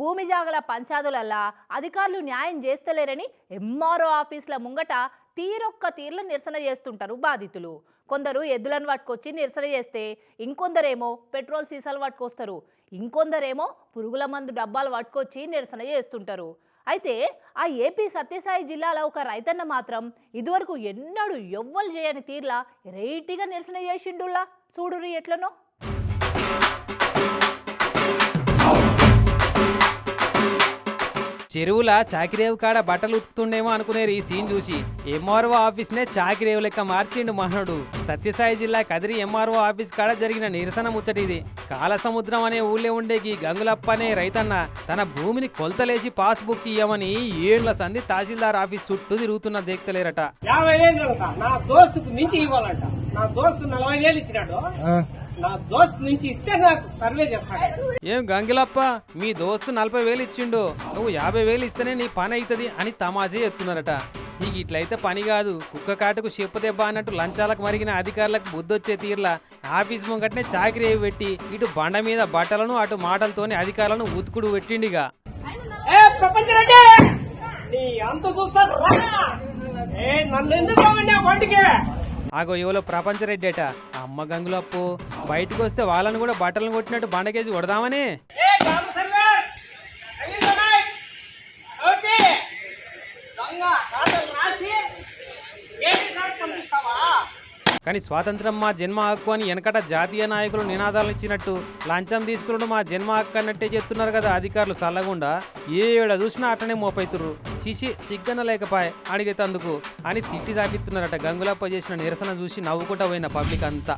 భూమి జాగల పంచాదులల్లా అధికారులు న్యాయం చేస్తలేరని ఎంఆర్ఓ ఆఫీసుల ముంగట తీర్ల నిరసన చేస్తుంటారు బాధితులు. కొందరు ఎద్దులను పట్టుకొచ్చి నిరసన చేస్తే ఇంకొందరేమో పెట్రోల్ సీసాలు పట్టుకొస్తారు, ఇంకొందరేమో పురుగుల మందు డబ్బాలు పట్టుకొచ్చి నిరసన చేస్తుంటారు. అయితే ఆ ఏపీ సత్యసాయి జిల్లాలో ఒక రైతన్న మాత్రం ఇదివరకు ఎన్నడూ ఎవ్వరు చేయని తీర్లా రైటిగా నిరసన చేసిండుల్లా. చూడురి ఎట్లనో. చెరువుల చాకిరేవు కాడ బట్టలు ఉతుకుతుండేమో అనుకునేరు ఈ సీన్ చూసి ఎంఆర్ఓ ఆఫీస్నే చాకిరేవు లెక్క మార్చిండు మహనుడు. సత్యసాయి జిల్లా కదిరి ఎంఆర్ఓ ఆఫీస్ కాడ జరిగిన నిరసన ముచ్చటిది. కాలసముద్రం అనే ఊళ్ళో ఉండేకి గంగులప్ప అనే రైతన్న తన భూమిని కొలతలేసి పాస్బుక్ ఇయ్యమని ఏళ్ల సంధి తహసీల్దార్ ఆఫీస్ చుట్టూ తిరుగుతున్న దేక్తలేరట. 50,000 నా దోస్తుకు మించి ఇవ్వాలంట. నా దోస్తు 40,000 ఇచ్చినాడు. నా దోస్తు నుంచి ఇస్తే నాకు సర్వే చేస్తాడు. ఏం గంగిలప్ప, మీ దోస్తు 40,000 ఇచ్చిండు, నువ్వు 50,000 ఇస్తేనే నీ పని అవుతుంది అని తమాషే ఎత్తున్నారట. నీకు ఇట్లయితే పని కాదు, కుక్క కాటుకు చెప్పు దెబ్బ అన్నట్టు లంచాలకు మరిగిన అధికారులకు బుద్ధొచ్చే తీర్లా ఆఫీస్ ముంగటనే చాకిరీ పెట్టి ఇటు బండ మీద బట్టలను అటు మాటలతోనే అధికారులను ఉతుకుడు పెట్టిండిగా. ఆగో ఎవలో ప్రపంచరెడ్డి అట. అమ్మ గంగులప్పు, బయటకు వస్తే వాళ్ళని కూడా బట్టలను కొట్టినట్టు బండకేసి కొడదామని. కానీ స్వాతంత్రం మా జన్మ హక్కు అని వెనకట జాతీయ నాయకులు నినాదాలు ఇచ్చినట్టు లంచం తీసుకున్నాడు మా జన్మ హక్కు అన్నట్టే చెప్తున్నారు కదా అధికారులు. చల్లకుండా ఏడ చూసినా అట్టనే మోపైతుర్రు. చిసి సిగ్గన లేకపాయ్ అడిగేతందుకు అని తిట్టి తాపిస్తున్నారట. గంగులప్ప చేసిన నిరసన చూసి నవ్వుకుంటా పోయిన పబ్లిక్ అంతా.